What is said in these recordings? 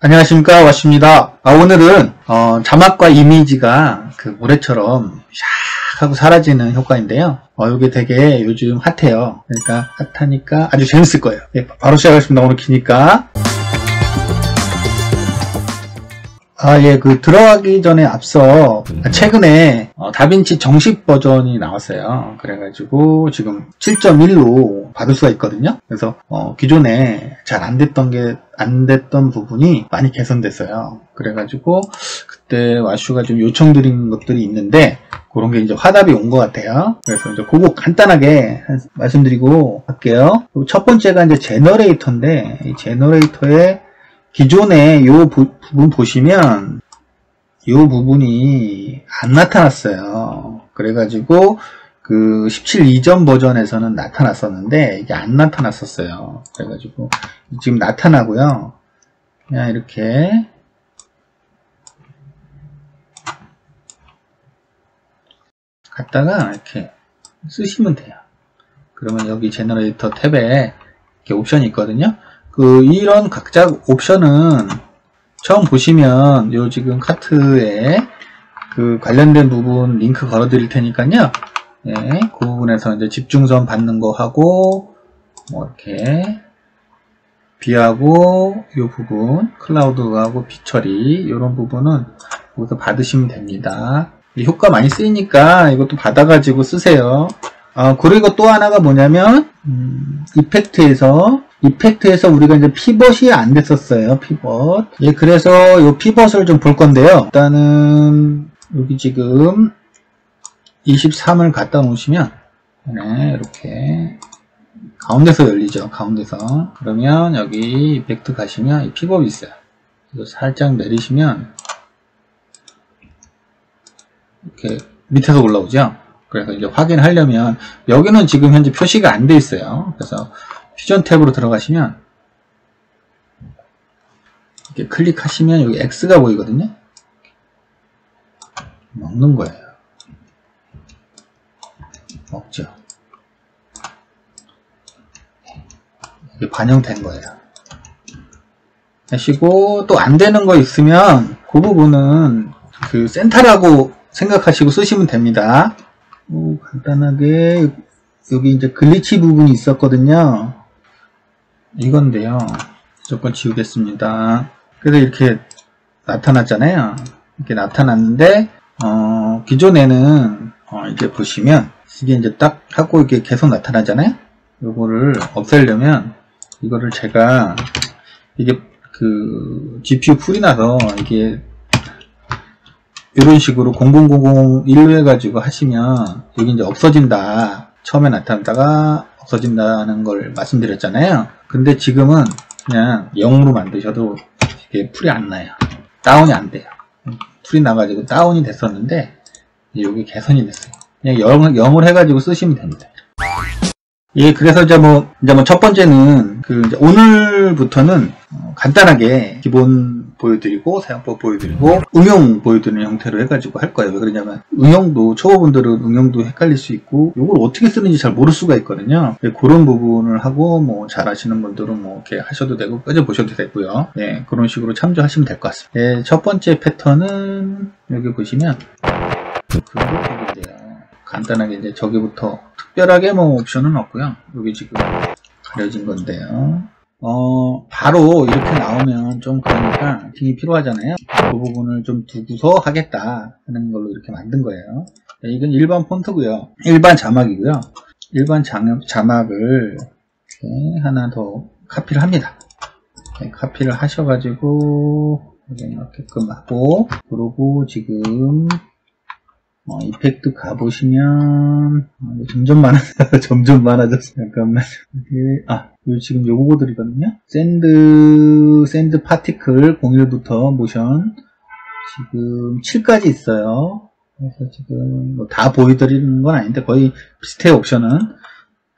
안녕하십니까, 와씨입니다. 오늘은 자막과 이미지가 그 모래처럼 샥 하고 사라지는 효과인데요. 이게 되게 요즘 핫해요. 그러니까 핫하니까 아주 재밌을 거예요. 예, 바로 시작하겠습니다. 오늘 기니까. 들어가기 전에 앞서 최근에 다빈치 정식 버전이 나왔어요. 그래가지고 지금 7.1로 받을 수가 있거든요. 그래서 기존에 잘 안 됐던 부분이 많이 개선됐어요. 그래가지고 그때 와슈가 좀 요청드린 것들이 있는데 그런 게 이제 화답이 온 것 같아요. 그래서 이제 그거 간단하게 말씀드리고 할게요. 첫 번째가 이제 제너레이터인데 이 제너레이터에 기존에 요 부분 보시면 요 부분이 안 나타났어요. 그래가지고 그 17 이전 버전에서는 나타났었는데 이게 안 나타났었어요. 그래가지고 지금 나타나고요. 그냥 이렇게 갖다가 이렇게 쓰시면 돼요. 그러면 여기 제너레이터 탭에 이렇게 옵션이 있거든요. 이런 각자 옵션은 처음 보시면 요 지금 카트에 그 관련된 부분 링크 걸어 드릴 테니까요. 예, 그 부분에서 이제 집중선 받는 거 하고 뭐 이렇게 비하고 요 부분 클라우드하고 비 처리 이런 부분은 여기서 받으시면 됩니다. 효과 많이 쓰이니까 이것도 받아가지고 쓰세요. 그리고 또 하나가 뭐냐면 이펙트에서 우리가 이제 피벗이 안 됐었어요. 피벗. 예, 그래서 요 피벗을 좀 볼 건데요. 일단은 여기 지금 23을 갖다 놓으시면 네, 이렇게 가운데서 열리죠. 가운데서. 그러면 여기 이펙트 가시면 이 피벗이 있어요. 이거 살짝 내리시면 이렇게 밑에서 올라오죠. 그래서 이제 확인하려면 여기는 지금 현재 표시가 안 돼 있어요. 그래서 퓨전 탭으로 들어가시면 이렇게 클릭하시면 여기 X가 보이거든요. 먹는 거예요. 먹죠. 이게 반영된 거예요. 하시고 또 안 되는 거 있으면 그 부분은 그 센터라고 생각하시고 쓰시면 됩니다. 간단하게 여기 이제 글리치 부분이 있었거든요. 이건데요. 무조건 지우겠습니다. 그래서 이렇게 나타났잖아요. 이렇게 나타났는데 기존에는 이게 보시면 이게 이제 딱 하고 이게 계속 나타나잖아요. 요거를 없애려면 이거를 제가 이게 그 GPU 풀이 나서 이게 이런 식으로 00001로 해가지고 하시면 여기 이제 없어진다. 처음에 나타났다가 없어진다는 걸 말씀드렸잖아요. 근데 지금은 그냥 0으로 만드셔도 이게 풀이 안 나요. 다운이 안 돼요. 풀이 나가지고 다운이 됐었는데 여기 개선이 됐어요. 그냥 0을 해가지고 쓰시면 됩니다. 예, 그래서 이제 첫 번째는 이제 오늘부터는 간단하게 기본 보여드리고 사용법 보여드리고 응용 보여드리는 형태로 해가지고 할 거예요. 왜 그러냐면 응용도 초보분들은 응용도 헷갈릴 수 있고 이걸 어떻게 쓰는지 잘 모를 수가 있거든요. 예, 그런 부분을 하고 뭐 잘 하시는 분들은 뭐 이렇게 하셔도 되고 끄져 보셔도 되고요. 예, 그런 식으로 참조하시면 될 것 같습니다. 예, 첫 번째 패턴은 여기 보시면 그룹인데요. 간단하게 이제 저기부터 특별하게 뭐 옵션은 없고요. 여기 지금 가려진 건데요. 바로 이렇게 나오면 좀 그러니까 힘이 필요하잖아요. 그 부분을 좀 두고서 하겠다 하는 걸로 이렇게 만든 거예요. 이건 일반 폰트고요. 일반 자막이고요. 일반 자막을 이렇게 하나 더 카피를 합니다. 카피를 하셔가지고 여기 넣게끔 하고 그러고 지금 이펙트 가보시면 점점 많아졌어. 잠깐만. 이게 지금 요거들이거든요. 샌드 파티클 01부터 모션 지금 7까지 있어요. 그래서 지금 뭐 다 보여드리는 건 아닌데 거의 비슷해요. 옵션은.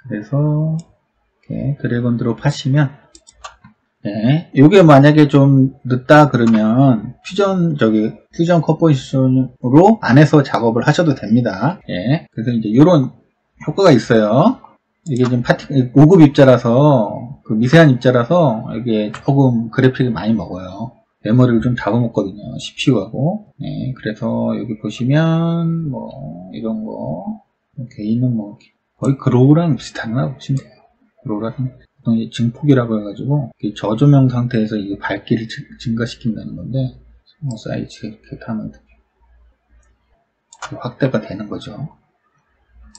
그래서 이렇게 드래곤 드롭 하시면 네, 요게 만약에 좀 늦다 그러면 퓨전 컴포지션으로 안에서 작업을 하셔도 됩니다. 예, 그래서 이제 요런 효과가 있어요. 이게 지금 5급 입자라서 그 미세한 입자라서 이게 조금 그래픽이 많이 먹어요. 메모리를 좀 잡아먹거든요. CPU하고. 네, 그래서 여기 보시면 뭐 이런 거 개인은 뭐 거의 그로우랑 비슷하다고 보시면 돼요. 그로우랑 보통 증폭이라고 해가지고 저조명 상태에서 이 밝기를 증가시킨다는 건데 사이즈 이렇게 하면 확대가 되는 거죠.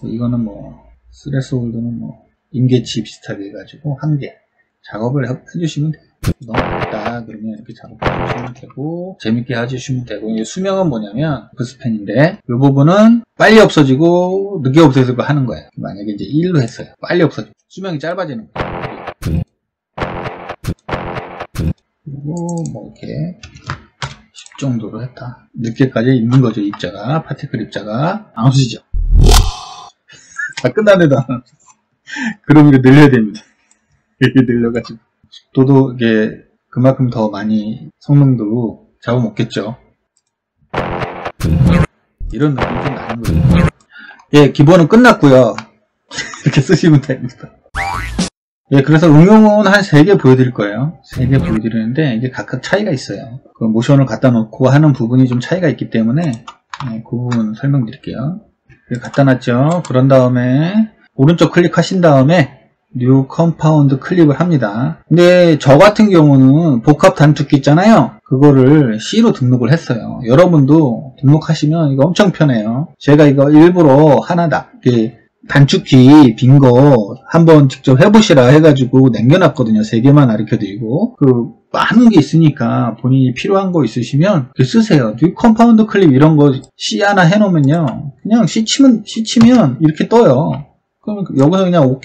이거는 뭐 스레스홀드는 뭐 임계치 비슷하게 해가지고 한 개 작업을 해주시면 돼요. 너무 밝다 그러면 이렇게 작업해 주시면 되고 재밌게 해주시면 되고, 이 수명은 뭐냐면 F스팬인데 이 부분은 빨리 없어지고 늦게 없어지고 하는 거예요. 만약에 이제 1로 했어요. 빨리 없어지고 수명이 짧아지는 거예요. 그리고 뭐 이렇게 10 정도로 했다. 늦게까지 있는 거죠. 입자가, 파티클 입자가 안 없어지죠. 다 끝나네도 안 없어져. 그럼 이거 늘려야 됩니다. 이렇게 늘려가지고 속도도 이게 그만큼 더 많이 성능도 잡아먹겠죠. 이런 느낌이 좀 나는 거예요. 예, 기본은 끝났고요. 이렇게 쓰시면 됩니다. 예, 그래서 응용은 한 3개 보여드릴 거예요. 3개 보여드리는데 이게 각각 차이가 있어요. 그 모션을 갖다 놓고 하는 부분이 좀 차이가 있기 때문에 그 부분 설명드릴게요. 갖다 놨죠. 그런 다음에 오른쪽 클릭하신 다음에 뉴 컴파운드 클릭을 합니다. 근데 저 같은 경우는 복합 단축키 있잖아요. 그거를 C로 등록을 했어요. 여러분도 등록하시면 이거 엄청 편해요. 제가 이거 일부러 하나다 단축키 빈 거 한번 직접 해보시라 해가지고 남겨놨거든요. 3개만 가르쳐드리고 많은 게 있으니까 본인이 필요한 거 있으시면 쓰세요. 뉴 컴파운드 클립 이런 거 C 하나 해놓으면요, 그냥 C 치면 이렇게 떠요. 그럼 여기서 그냥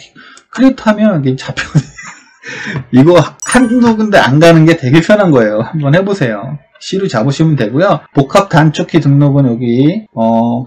클릭하면 이게 잡혀. 이거 한두 군데 안 가는 게 되게 편한 거예요. 한번 해보세요. C로 잡으시면 되고요. 복합 단축키 등록은 여기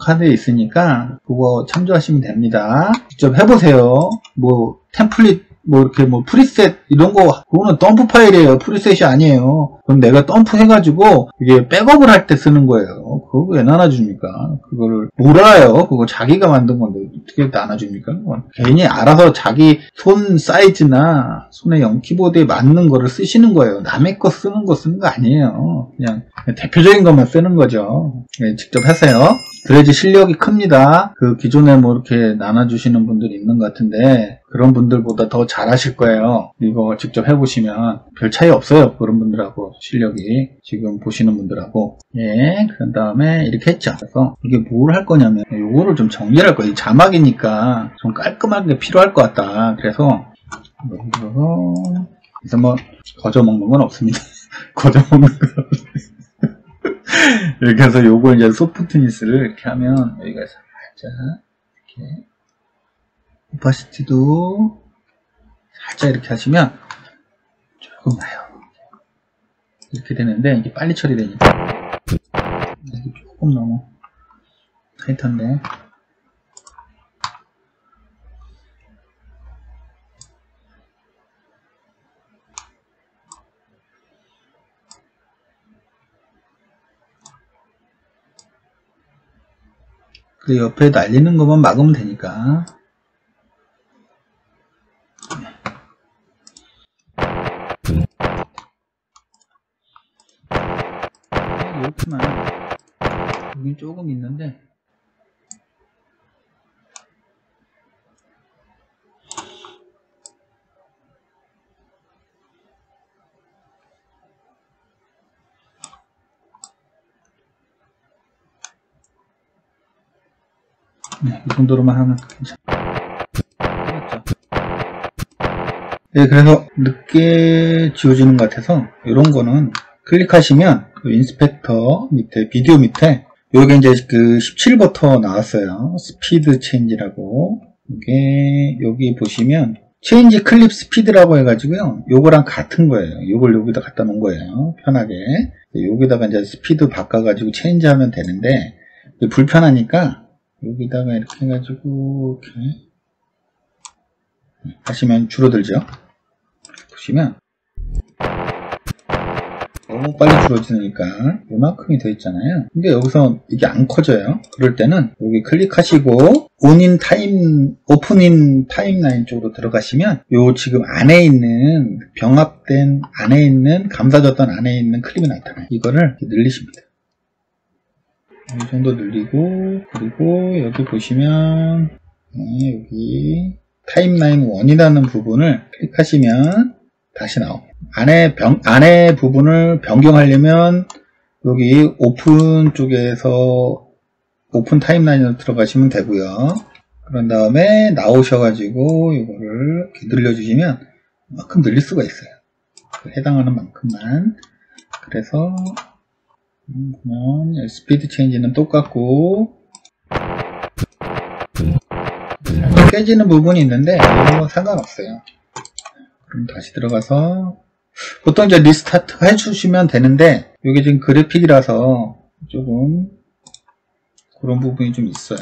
카드에 있으니까 그거 참조하시면 됩니다. 직접 해보세요. 뭐 템플릿 이렇게 프리셋 이런 거, 그거는 덤프 파일이에요. 프리셋이 아니에요. 그럼 내가 덤프 해가지고 이게 백업을 할 때 쓰는 거예요. 그거 왜 나눠줍니까? 그거를 몰라요. 그거 자기가 만든 건데 어떻게 나눠줍니까? 괜히 알아서 자기 손 사이즈나 손의 키보드에 맞는 거를 쓰시는 거예요. 남의 거 쓰는 거 아니에요. 그냥 대표적인 것만 쓰는 거죠. 네, 직접 하세요. 그래야지 실력이 큽니다. 기존에 이렇게 나눠주시는 분들이 있는 것 같은데 그런 분들보다 더 잘하실 거예요. 이거 직접 해보시면 별 차이 없어요. 그런 분들하고 실력이 지금 보시는 분들하고. 예, 그런 다음에 이렇게 했죠. 그래서 이게 뭘 할 거냐면 요거를 좀 정리를 할 거예요. 자막이니까 좀 깔끔하게 필요할 것 같다. 그래서 거저 먹는 건 없습니다. 거저 먹는 건 없습니다. 이렇게 해서 요거 이제 소프트니스를 이렇게 하면 여기가 살짝 이렇게 오파시티도 살짝 이렇게 하시면 조금 나요. 이렇게 되는데 이게 빨리 처리되니까 이게 조금 너무 타이트한데 그 옆에 날리는 것만 막으면 되니까. 이렇게만. 여기 조금 있는데 네, 이 정도로만 하면 괜찮죠. 네, 그래서 늦게 지워지는 것 같아서 이런 거는 클릭하시면 인스펙터 밑에 비디오 밑에 여기 이제 17버터 나왔어요. 스피드 체인지라고. 이게 여기 보시면 체인지 클립 스피드라고 해가지고요. 요거랑 같은 거예요. 요걸 여기다 갖다 놓은 거예요. 편하게. 여기다가 이제 스피드 바꿔가지고 체인지 하면 되는데 불편하니까 여기다가 이렇게 해가지고 이렇게 하시면 줄어들죠. 보시면 너무 빨리 줄어지니까 요만큼이 더 있잖아요. 근데 여기서 이게 안 커져요. 그럴 때는 여기 클릭하시고 오픈인 타임라인 쪽으로 들어가시면 요 지금 안에 있는 병합된 안에 있는 감싸졌던 안에 있는 클립이 나타나요. 이거를 이렇게 늘리십니다. 이 정도 늘리고, 그리고 여기 보시면 여기 타임라인 1이라는 부분을 클릭하시면 다시 나옵니다. 안에 부분을 변경하려면 여기 오픈 쪽에서 오픈 타임라인으로 들어가시면 되고요. 그런 다음에 나오셔가지고 이거를 이렇게 늘려주시면 그만큼 늘릴 수가 있어요. 해당하는 만큼만. 그래서 보면 스피드 체인지는 똑같고 깨지는 부분이 있는데 이건 상관없어요. 그럼 다시 들어가서 보통 이제 리스타트 해주시면 되는데 이게 지금 그래픽이라서 조금 그런 부분이 좀 있어요.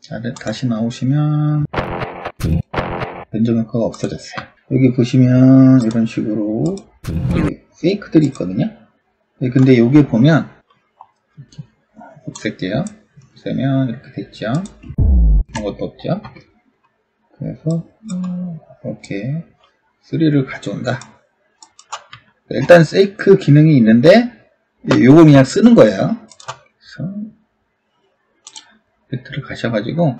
자, 다시 나오시면 변조 효과가 없어졌어요. 여기 보시면 이런 식으로 페이크들이 있거든요. 근데 여기 보면 없앨게요. 없애면 이렇게 됐죠. 아무것도 없죠. 그래서 이렇게 3를 가져온다. 일단 세이크 기능이 있는데 요거 그냥 쓰는 거예요. 그래서 배트를 가셔가지고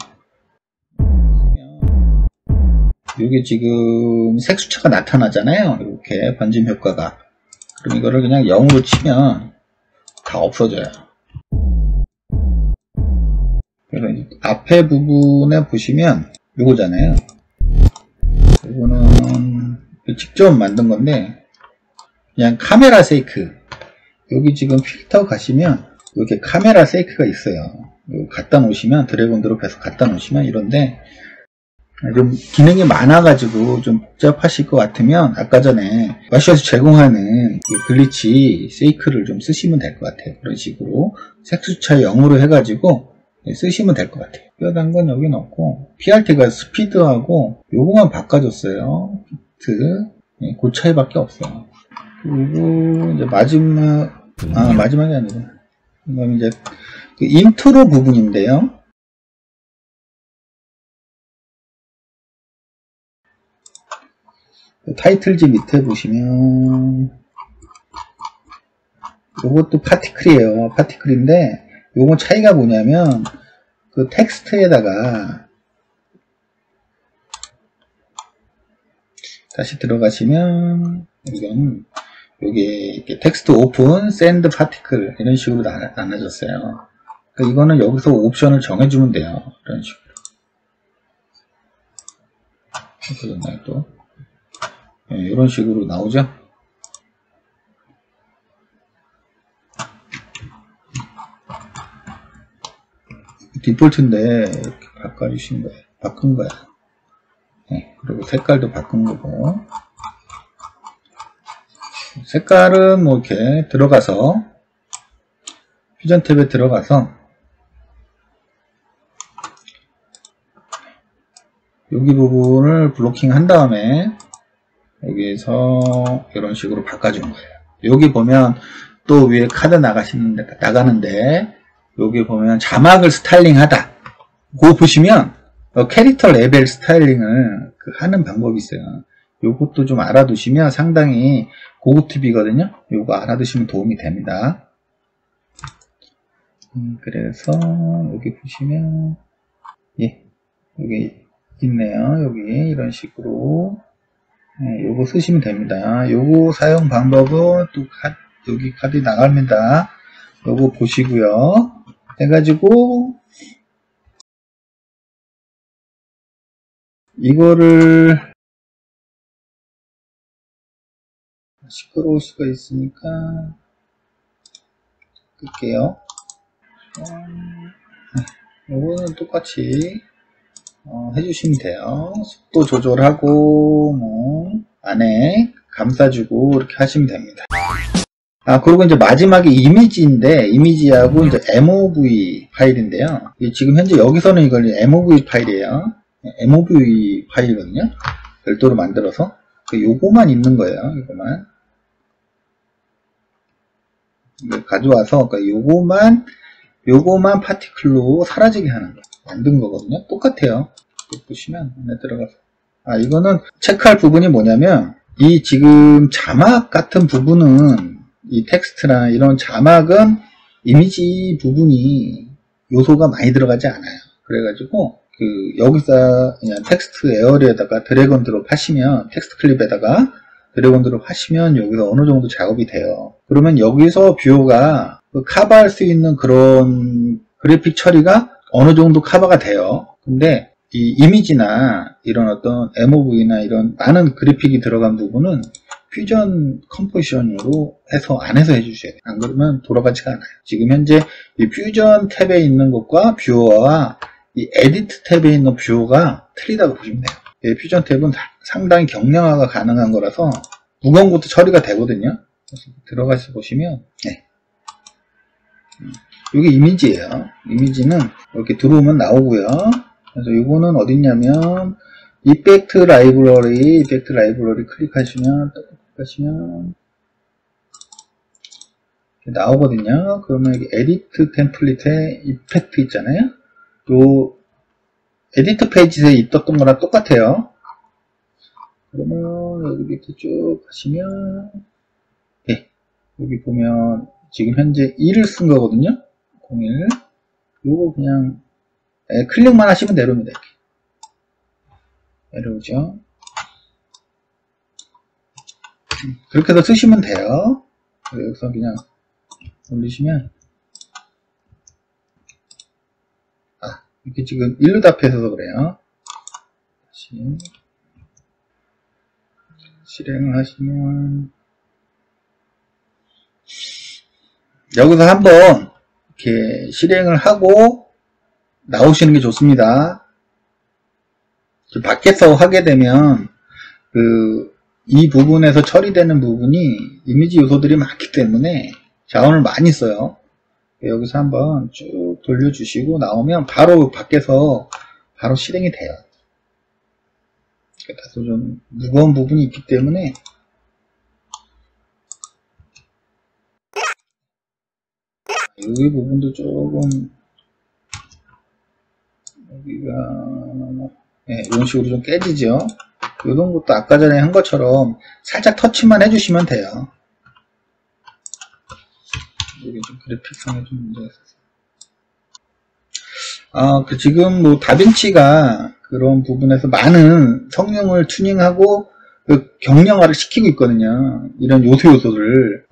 요게 지금 색수차가 나타나잖아요. 이렇게 번짐 효과가. 그럼 이거를 그냥 0으로 치면 다 없어져요. 그래서 앞에 부분에 보시면 요거잖아요. 요거는 직접 만든 건데 그냥 카메라 세이크. 여기 지금 필터 가시면 이렇게 카메라 세이크가 있어요. 갖다 놓으시면 드래곤 드롭해서 갖다 놓으시면 이런데 좀 기능이 많아가지고 좀 복잡하실 것 같으면 아까 전에 와시에서 제공하는 글리치 세이크를 좀 쓰시면 될 것 같아요. 그런 식으로 색수차 0으로 해가지고 쓰시면 될 것 같아요. 뼈단 건 여기 넣고 PRT가 스피드하고 요거만 바꿔줬어요. 비트 그 차이밖에 없어요. 그리고 이제 마지막이 아니고 그다음에 이제 그 인트로 부분인데요. 타이틀지 밑에 보시면 요것도 파티클이에요. 파티클인데 요거 차이가 뭐냐면 그 텍스트에다가 다시 들어가시면 이건 여기 이렇게 텍스트 오픈, 샌드 파티클 이런 식으로 나눠졌어요. 그러니까 이거는 여기서 옵션을 정해주면 돼요. 이런 식으로. 그러나요 또? 네, 이런 식으로 나오죠. 디폴트인데 이렇게 바꿔주신 거예요. 바꾼 거야. 네, 그리고 색깔도 바꾼 거고. 색깔은 뭐 이렇게 들어가서 퓨전 탭에 들어가서 여기 부분을 블로킹 한 다음에 여기서 이런 식으로 바꿔준 거예요. 여기 보면 또 위에 카드 나가는데 여기 보면 자막을 스타일링 하다. 그거 보시면 캐릭터 레벨 스타일링을 하는 방법이 있어요. 요것도 좀 알아두시면 상당히 고급 팁이거든요. 요거 알아두시면 도움이 됩니다. 그래서 여기 보시면 여기 있네요. 여기 이런 식으로 요거 쓰시면 됩니다. 요거 사용 방법은 또 여기 카드 나갑니다. 요거 보시고요. 해가지고 이거를 시끄러울 수가 있으니까 끌게요. 요거는 똑같이 해주시면 돼요. 속도 조절하고 뭐 안에 감싸주고 이렇게 하시면 됩니다. 그리고 이제 마지막에 이미지인데, 이미지하고 이제 MOV 파일인데요. 지금 현재 여기서는 이걸 MOV 파일이에요. MOV 파일이거든요. 별도로 만들어서. 요거만 있는 거예요. 요거만. 가져와서, 그러니까 요거만 파티클로 사라지게 하는 거예요. 만든 거거든요. 똑같아요. 보시면, 안에 들어가서. 이거는 체크할 부분이 뭐냐면, 이 지금 자막 같은 부분은, 이 텍스트나 이런 자막은 이미지 부분이 요소가 많이 들어가지 않아요. 그래가지고, 여기서 그냥 tekst 에어리에다가 드래곤 드롭 하시면, 텍스트 클립에다가 드래곤 드롭 하시면 여기서 어느 정도 작업이 돼요. 그러면 여기서 뷰어가 커버할 수 있는 그런 그래픽 처리가 어느 정도 커버가 돼요. 근데 이 이미지나 이런 어떤 MOV나 이런 많은 그래픽이 들어간 부분은 퓨전 컴포지션으로 해서 안에서 해주셔야 돼요. 안 그러면 돌아가지가 않아요. 지금 현재 이 퓨전 탭에 있는 것과 뷰어와 이 에디트 탭에 있는 뷰어가 틀리다고 보시면 돼요. 이 퓨전 탭은 상당히 경량화가 가능한 거라서 무거운 것도 처리가 되거든요. 그래서 들어가서 보시면 이게 이미지예요. 이미지는 이렇게 들어오면 나오고요. 그래서 이거는 어딨냐면 이펙트 라이브러리 클릭하시면 이렇게 나오거든요. 그러면 여기 에디트 템플릿에 이펙트 있잖아요. 요 에디트 페이지에 있었던 거랑 똑같아요. 그러면 여기 밑에 쭉 가시면 여기 보면 지금 현재 1을 쓴 거거든요. 01 요거 그냥 클릭만 하시면 내려옵니다. 이렇게 내려오죠. 그렇게 해서 쓰시면 돼요. 여기서 그냥 올리시면 이렇게 지금 1로 답해서 그래요. 다시 실행을 하시면 여기서 한번 이렇게 실행을 하고 나오시는 게 좋습니다. 밖에서 하게 되면 이 부분에서 처리되는 부분이 이미지 요소들이 많기 때문에 자원을 많이 써요. 여기서 한번 쭉 돌려주시고 나오면 바로 밖에서 바로 실행이 돼요. 다소 좀 무거운 부분이 있기 때문에 여기 부분도 조금 여기가 이런 식으로 좀 깨지죠. 이런 것도 아까 전에 한 것처럼 살짝 터치만 해주시면 돼요. 이게 좀 그래픽상에 좀 문제가 있어서. 지금 뭐 다빈치가 그런 부분에서 많은 성능을 튜닝하고 경량화를 시키고 있거든요. 이런 요소들을.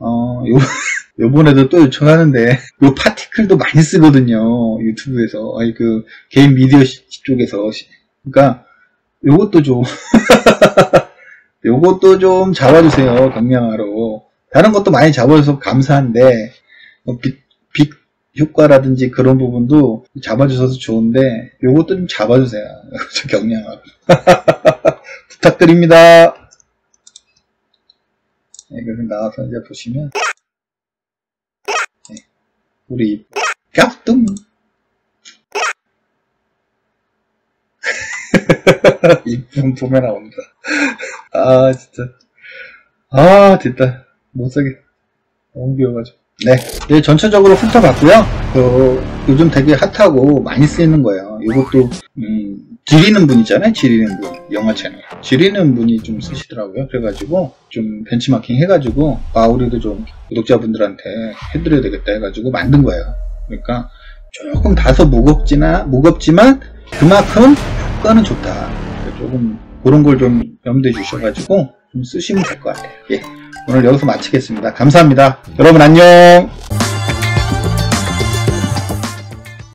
요번에도 또 요청하는데, 요 파티클도 많이 쓰거든요. 유튜브에서. 개인 미디어 쪽에서. 그러니까, 요것도 좀, 요것도 좀 잡아주세요. 경량화로. 다른 것도 많이 잡아줘서 감사한데, 빛 효과라든지 그런 부분도 잡아주셔서 좋은데, 요것도 좀 잡아주세요. 경량화로. 부탁드립니다. 그래서 나와서 이제 보시면, 우리 깍뚱 이쁜 봄에 나옵니다. 진짜 됐다. 못쓰게 너무 귀여워가지고. 네, 전체적으로 훑어봤고요. 요즘 되게 핫하고 많이 쓰이는 거예요. 이것도 지리는 분 있잖아요. 지리는 분, 영화 채널 지리는 분이 좀 쓰시더라고요. 그래가지고 좀 벤치마킹 해가지고 우리도 좀 구독자분들한테 해드려야 되겠다 해가지고 만든 거예요. 그러니까 조금 다소 무겁지만 그만큼 효과는 좋다. 조금 그런 걸 좀 염두에 주셔가지고 좀 쓰시면 될 것 같아요. 오늘 여기서 마치겠습니다. 감사합니다. 여러분 안녕.